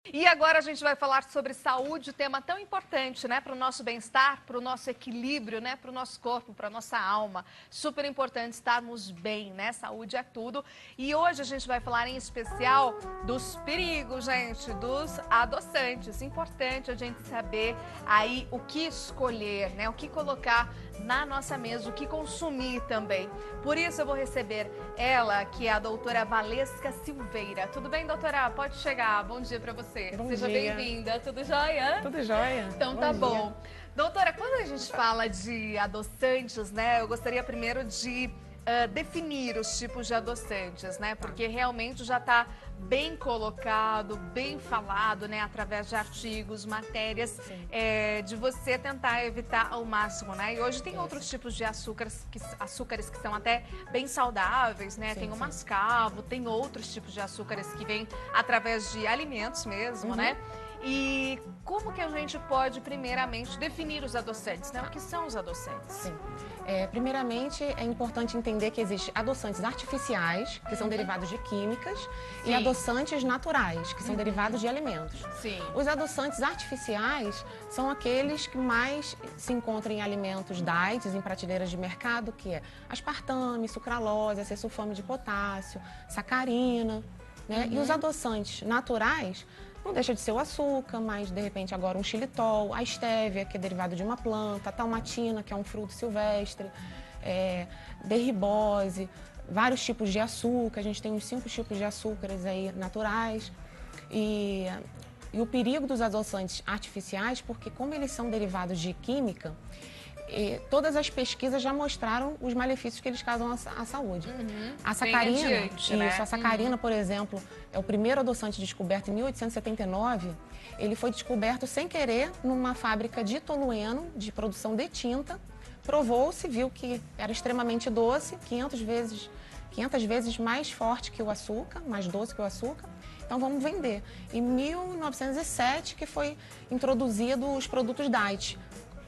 E agora a gente vai falar sobre saúde, tema tão importante, né, para o nosso bem-estar, para o nosso equilíbrio, né, para o nosso corpo, para a nossa alma. Super importante estarmos bem, né? Saúde é tudo. E hoje a gente vai falar em especial dos perigos, gente, dos adoçantes. Importante a gente saber aí o que escolher, né, o que colocar na nossa mesa, o que consumir também. Por isso eu vou receber ela, que é a doutora Valesca Silveira. Tudo bem, doutora? Pode chegar. Bom dia para você. Bom Seja dia. bem-vinda. Tudo jóia? Tudo jóia. Então tá bom. Doutora, quando a gente fala de adoçantes, né, eu gostaria primeiro de definir os tipos de adoçantes, né, porque realmente já está bem colocado, bem falado, né, através de artigos, matérias, de você tentar evitar ao máximo, né, e hoje tem outros tipos de açúcares que são até bem saudáveis, né, tem o mascavo, tem outros tipos de açúcares que vêm através de alimentos mesmo, né. E como que a gente pode, primeiramente, definir os adoçantes, né? O que são os adoçantes? Sim. Primeiramente, é importante entender que existem adoçantes artificiais, que são derivados de químicas, e adoçantes naturais, que são derivados de alimentos. Sim. Os adoçantes artificiais são aqueles que mais se encontram em alimentos diets, em prateleiras de mercado, que é aspartame, sucralose, acesulfame de potássio, sacarina, né? E os adoçantes naturais não deixa de ser o açúcar, mas de repente agora um xilitol, a estévia, que é derivado de uma planta, a talmatina, que é um fruto silvestre, derribose, vários tipos de açúcar, a gente tem uns 5 tipos de açúcares aí naturais. E o perigo dos adoçantes artificiais, porque como eles são derivados de química, todas as pesquisas já mostraram os malefícios que eles causam à saúde. A sacarina, a sacarina, por exemplo, é o primeiro adoçante descoberto em 1879. Ele foi descoberto sem querer numa fábrica de tolueno, de produção de tinta. Provou-se, viu que era extremamente doce, 500 vezes mais forte que o açúcar, mais doce que o açúcar. Então vamos vender. Em 1907 que foi introduzido os produtos diet,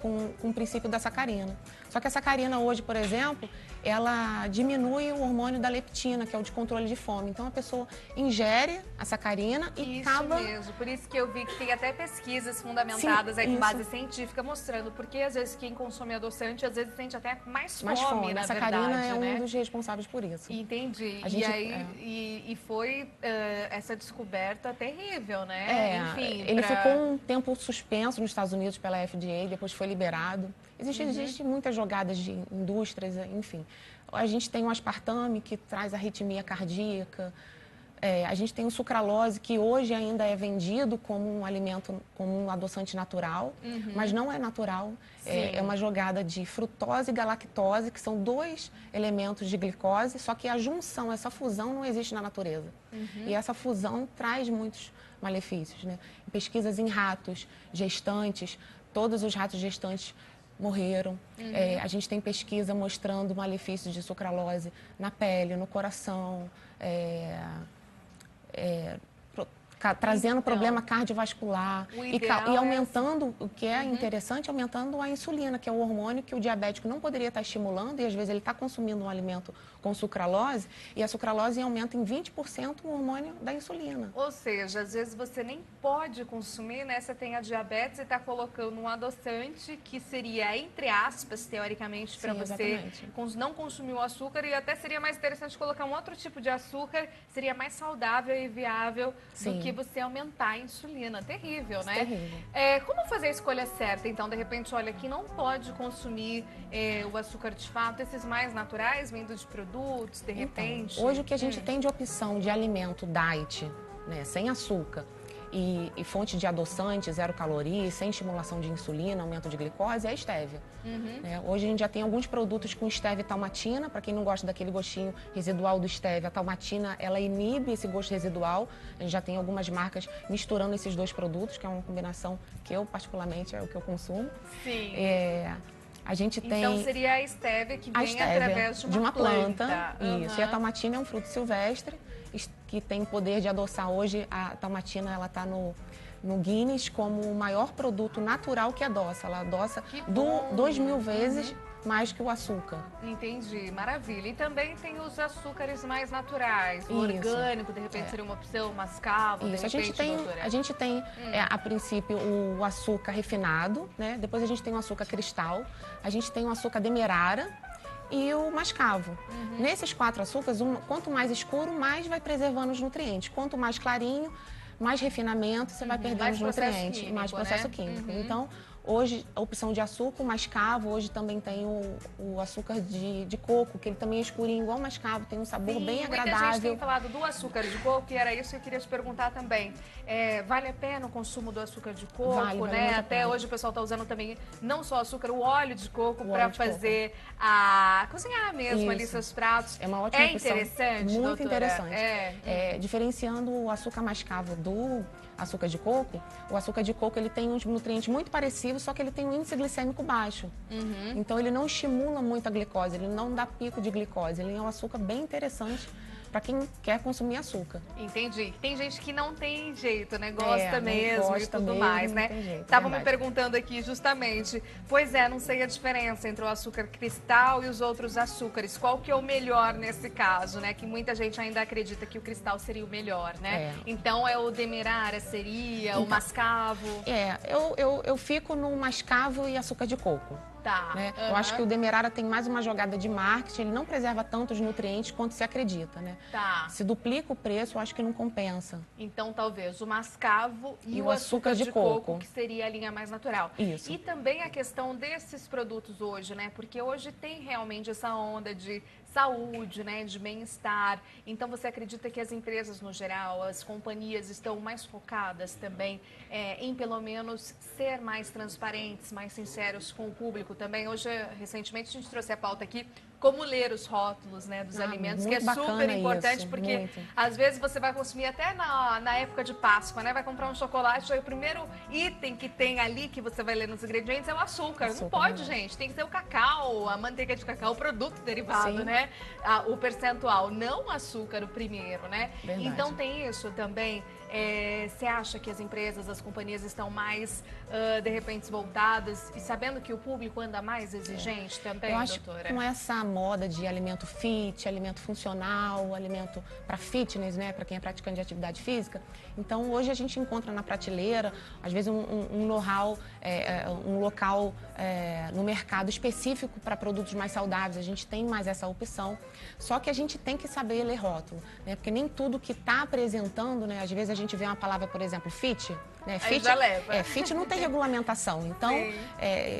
com o princípio da sacarina. Só que a sacarina hoje, por exemplo, ela diminui o hormônio da leptina, que é o de controle de fome. Então a pessoa ingere a sacarina e acaba... Isso mesmo, por isso que eu vi que tem até pesquisas fundamentadas aí com base científica mostrando porque às vezes quem consome adoçante às vezes sente até mais fome, na A sacarina verdade, é um né? dos responsáveis por isso. Entendi. Gente, e aí e foi essa descoberta terrível, né? Enfim, ele ficou um tempo suspenso nos Estados Unidos pela FDA, depois foi liberado. Existem muitas jogadas de indústrias, enfim. A gente tem o aspartame, que traz arritmia cardíaca. A gente tem o sucralose, que hoje ainda é vendido como um alimento, como um adoçante natural, mas não é natural. É uma jogada de frutose e galactose, que são 2 elementos de glicose, só que a junção, essa fusão não existe na natureza. E essa fusão traz muitos malefícios, né? Pesquisas em ratos gestantes, todos os ratos gestantes morreram. A gente tem pesquisa mostrando malefícios de sucralose na pele, no coração, trazendo problema cardiovascular e aumentando, o que é interessante, aumentando a insulina, que é o hormônio que o diabético não poderia estar estimulando e às vezes ele está consumindo um alimento com sucralose e a sucralose aumenta em 20% o hormônio da insulina. Ou seja, às vezes você nem pode consumir, né? Você tem a diabetes e está colocando um adoçante que seria, entre aspas, teoricamente, para você não consumir o açúcar e até seria mais interessante colocar um outro tipo de açúcar, seria mais saudável e viável do que você aumentar a insulina. Terrível, né? Terrível. Como fazer a escolha certa? Então, de repente, olha, que não pode consumir o açúcar de fato, esses mais naturais, vindo de produtos, de repente? Então, hoje o que a gente tem de opção de alimento diet, né, sem açúcar e fonte de adoçante, 0 calorias, sem estimulação de insulina, aumento de glicose, é a estévia. Hoje a gente já tem alguns produtos com estévia e talmatina, para quem não gosta daquele gostinho residual do estévia, a talmatina, ela inibe esse gosto residual. A gente já tem algumas marcas misturando esses 2 produtos, que é uma combinação que eu, particularmente, é o que eu consumo. Sim. A gente tem... Então seria a estévia que vem através de uma planta. Isso. E a talmatina é um fruto silvestre que tem poder de adoçar. Hoje a talmatina ela está no Guinness como o maior produto natural que adoça. Ela adoça 2.000 vezes mais que o açúcar. Entendi, maravilha. E também tem os açúcares mais naturais, o orgânico, de repente seria uma opção, mascavo, Isso, de repente, a gente tem a princípio, o açúcar refinado, né? Depois a gente tem o açúcar cristal, a gente tem o açúcar demerara e o mascavo. Nesses 4 açúcares, quanto mais escuro, mais vai preservando os nutrientes. Quanto mais clarinho, mais refinamento, você vai perdendo os nutrientes, químico, mais processo químico. Então, hoje, a opção de açúcar, o mascavo, hoje também tem o açúcar de coco, que ele também é escurinho, igual o mascavo, tem um sabor bem agradável. Muita gente tem falado do açúcar de coco, e era isso que eu queria te perguntar também. Vale a pena o consumo do açúcar de coco, vale né? Até hoje o pessoal está usando também, não só açúcar, o óleo de coco para fazer cozinhar mesmo ali seus pratos. É uma ótima opção. Interessante, muito doutora? Interessante. Diferenciando o açúcar mascavo do açúcar de coco, o açúcar de coco ele tem uns nutrientes muito parecidos, só que ele tem um índice glicêmico baixo. Então ele não estimula muito a glicose, ele não dá pico de glicose, ele é um açúcar bem interessante para quem quer consumir açúcar. Entendi. Tem gente que não tem jeito, né? Gosta mesmo gosta e tudo mesmo, mais, não né? tem jeito, Estavam me verdade. perguntando aqui justamente, pois não sei a diferença entre o açúcar cristal e os outros açúcares. Qual que é o melhor nesse caso, né? Que muita gente ainda acredita que o cristal seria o melhor, né? Então é o demerara, seria o mascavo? Eu fico no mascavo e açúcar de coco. Tá. Né? Eu acho que o demerara tem mais uma jogada de marketing, ele não preserva tanto os nutrientes quanto se acredita, né? Tá. Se duplica o preço, eu acho que não compensa. Então, talvez o mascavo e o açúcar de coco, que seria a linha mais natural. Isso. E também a questão desses produtos hoje, né? Porque hoje tem realmente essa onda de saúde, né, de bem-estar. Então, você acredita que as empresas, no geral, as companhias estão mais focadas também em, pelo menos, ser mais transparentes, mais sinceros com o público também? Hoje, recentemente, a gente trouxe a pauta aqui, como ler os rótulos, né, dos alimentos, que é super importante, isso, porque às vezes você vai consumir até na época de Páscoa, né, vai comprar um chocolate, aí o primeiro item que tem ali, que você vai ler nos ingredientes, é o açúcar. Não pode, gente, tem que ser o cacau, a manteiga de cacau, o produto derivado, né, o percentual, não o açúcar, o primeiro, né. Verdade. Então tem isso também. Você acha que as empresas, as companhias estão mais, de repente, voltadas e sabendo que o público anda mais exigente também, eu acho doutora? Que com essa moda de alimento fit, alimento funcional, alimento para fitness, né, para quem é praticante de atividade física, então hoje a gente encontra na prateleira, às vezes um know-how, um local no mercado específico para produtos mais saudáveis, a gente tem mais essa opção, só que a gente tem que saber ler rótulo, né, porque nem tudo que está apresentando, né, às vezes a gente vê uma palavra, por exemplo, fit, né? Fit, já leva. Fit não tem regulamentação. Então,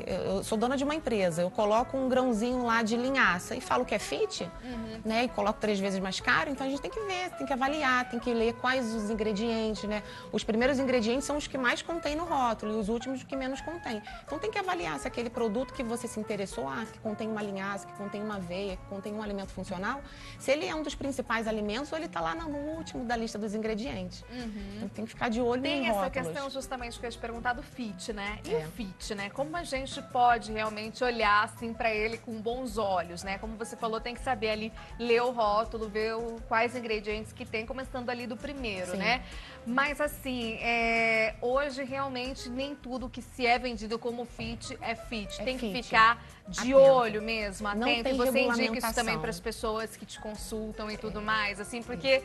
eu sou dona de uma empresa, eu coloco um grãozinho lá de linhaça e falo que é fit, né? E coloco 3 vezes mais caro. Então, a gente tem que ver, tem que avaliar, tem que ler quais os ingredientes, né? Os primeiros ingredientes são os que mais contém no rótulo e os últimos os que menos contém. Então, tem que avaliar se aquele produto que você se interessou, que contém uma linhaça, que contém uma aveia, que contém um alimento funcional, se ele é um dos principais alimentos ou ele está lá no último da lista dos ingredientes. Então, tem que ficar de olho em rótulos. Tem essa questão justamente que eu ia te perguntar do fit, né? E o fit, né? Como a gente pode realmente olhar assim para ele com bons olhos, né? Como você falou, tem que saber ali ler o rótulo, ver quais ingredientes que tem, começando ali do primeiro, né? Mas assim, hoje realmente nem tudo que se é vendido como fit é fit. Tem que ficar de olho mesmo, atento. E você indica isso também para as pessoas que te consultam e tudo mais, assim, porque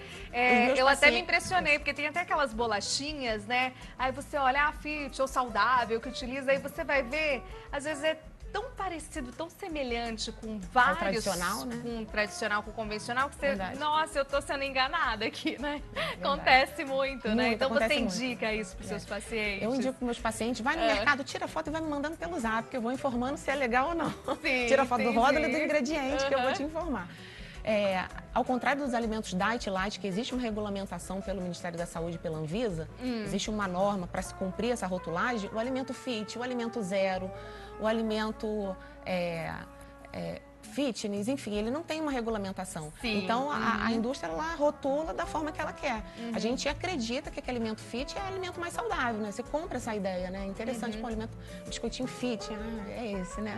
eu até me impressionei, porque tem até aquelas bolachinhas, né? Aí você olha, fit ou saudável, que utiliza, aí você vai ver, às vezes é tão parecido, tão semelhante com vários... Com tradicional, né? Com tradicional, com convencional, que você... Nossa, eu tô sendo enganada aqui, né? Acontece muito, né? Então você indica isso para os seus pacientes? Eu indico para meus pacientes, vai no mercado, tira foto e vai me mandando pelo zap, porque eu vou informando se é legal ou não. Tira foto do rótulo e do ingrediente, que eu vou te informar. Ao contrário dos alimentos diet light, que existe uma regulamentação pelo Ministério da Saúde e pela Anvisa, existe uma norma para se cumprir essa rotulagem, o alimento fit, o alimento zero, o alimento fitness, enfim, ele não tem uma regulamentação. Sim. Então, a indústria, ela rotula da forma que ela quer. A gente acredita que aquele alimento fit é o alimento mais saudável, né? Você compra essa ideia, né? Interessante, um alimento, um biscoitinho fit, é esse, né?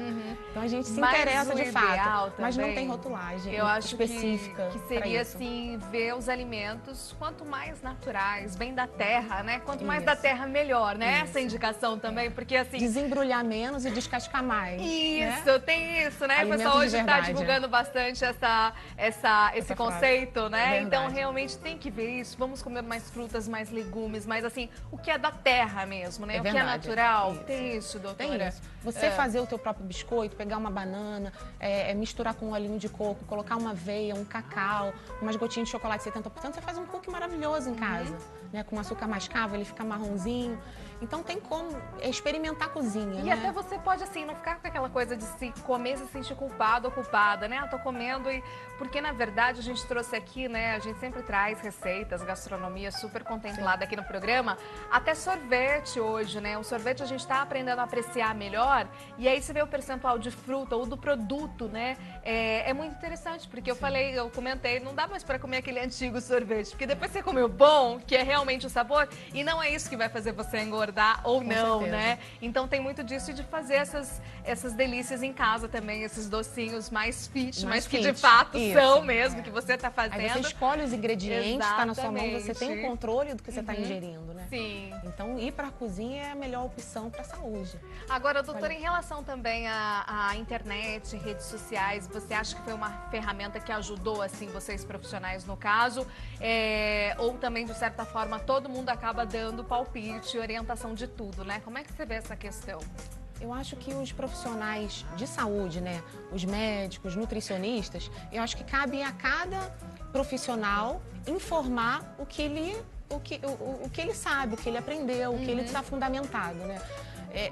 Então, a gente se interessa de fato, mas não tem rotulagem eu acho específica que seria, assim, ver os alimentos quanto mais naturais, bem da terra, né? Quanto mais da terra, melhor, né? Essa indicação também, porque, assim... Desembrulhar menos e descascar mais. Isso, né? tem isso, né? O Alimentos pessoal hoje de está verdade, divulgando bastante esse conceito, né? Então, realmente tem que ver isso. Vamos comer mais frutas, mais legumes, mais assim, o que é da terra mesmo, né? O que é natural. Isso. Tem isso, doutora. Tem isso. Você fazer o teu próprio biscoito, pegar uma banana, misturar com um olhinho de coco, colocar uma aveia, um cacau, umas gotinhas de chocolate 70%, você faz um cookie maravilhoso em casa, né? Com açúcar mascavo, ele fica marronzinho. Então tem como experimentar a cozinha, E até você pode, assim, não ficar com aquela coisa de se comer, se sentir culpado ou culpada, né? Tô comendo e... Porque, na verdade, a gente trouxe aqui, né? A gente sempre traz receitas, gastronomia super contemplada aqui no programa. Até sorvete hoje, né? O sorvete a gente tá aprendendo a apreciar melhor. E aí você vê o percentual de fruta ou do produto, né? É muito interessante, porque eu comentei, não dá mais pra comer aquele antigo sorvete. Porque depois você comeu bom, que é realmente o sabor, e não é isso que vai fazer você engordar ou não, né? Então tem muito disso de fazer essas delícias em casa também, esses docinhos mais fit, mas que de fato são mesmo, que você tá fazendo. Aí você escolhe os ingredientes, tá na sua mão, você tem o controle do que você tá ingerindo, né? Sim. Então ir pra cozinha é a melhor opção pra saúde. Agora, doutora, em relação também à internet, redes sociais, você acha que foi uma ferramenta que ajudou, assim, vocês profissionais no caso? Ou também, de certa forma, todo mundo acaba dando palpite, orientação de tudo, né? Como é que você vê essa questão? Eu acho que os profissionais de saúde, né? Os médicos, nutricionistas, eu acho que cabe a cada profissional informar o que ele sabe, o que ele aprendeu, o que ele está fundamentado, né?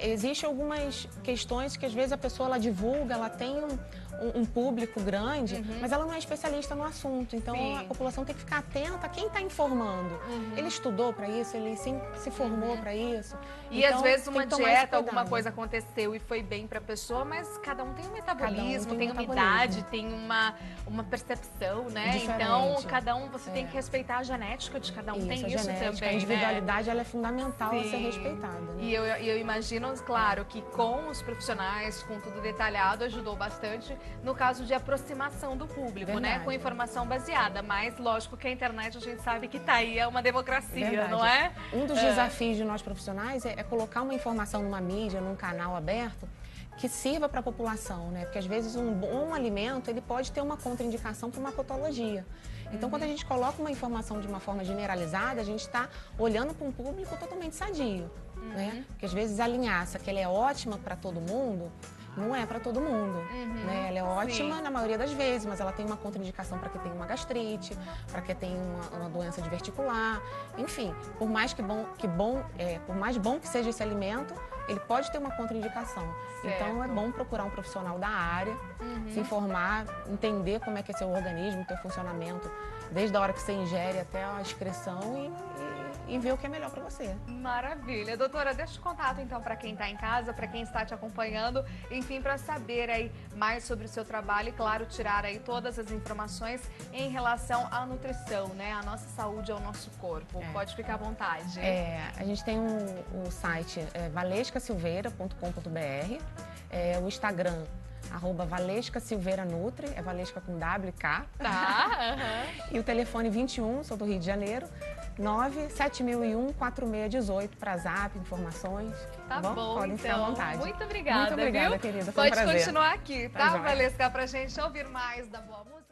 Existem algumas questões que às vezes a pessoa ela divulga, ela tem um público grande, mas ela não é especialista no assunto. Então a população tem que ficar atenta a quem está informando. Ele estudou para isso, ele se formou para isso. E então, às vezes uma dieta, alguma coisa aconteceu e foi bem para a pessoa, mas cada um tem um metabolismo, tem uma idade, tem uma percepção, né? Diferente. Então cada um, você tem que respeitar a genética de cada um, tem isso também, a individualidade, ela é fundamental a ser Sim. respeitada. Né? E eu imagino, claro, que com os profissionais, com tudo detalhado, ajudou bastante no caso de aproximação do público, né? Com informação baseada. Mas, lógico que a internet a gente sabe que tá aí, é uma democracia, não é? Um dos desafios de nós profissionais é colocar uma informação numa mídia, num canal aberto, que sirva para a população, né? Porque às vezes um bom alimento, ele pode ter uma contraindicação para uma patologia. Então, quando a gente coloca uma informação de uma forma generalizada, a gente está olhando para um público totalmente sadio, né? Porque às vezes a linhaça, que ela é ótima para todo mundo, não é para todo mundo, né? Ela é ótima na maioria das vezes, mas ela tem uma contraindicação para quem tem uma gastrite, para quem tem uma doença diverticular, enfim, por mais bom que seja esse alimento, ele pode ter uma contraindicação. Certo. Então é bom procurar um profissional da área, se informar, entender como é que é seu organismo, teu funcionamento, desde a hora que você ingere até a excreção e ver o que é melhor para você. Maravilha. Doutora, deixa o contato então para quem está em casa, para quem está te acompanhando, enfim, para saber aí mais sobre o seu trabalho e, claro, tirar aí todas as informações em relação à nutrição, né? A nossa saúde, ao nosso corpo. Pode ficar à vontade. A gente tem o site valescasilveira.com.br, o Instagram @ValescaSilveiraNutri, é Valesca com W e K. Tá. E o telefone 21, sou do Rio de Janeiro, 97001-4618 para Zap, informações. Tá bom, podem ficar à vontade. Muito obrigada, Muito obrigada, viu? querida. Foi um Pode prazer. continuar aqui, tá, Tá, Valesca, pra gente ouvir mais da boa música.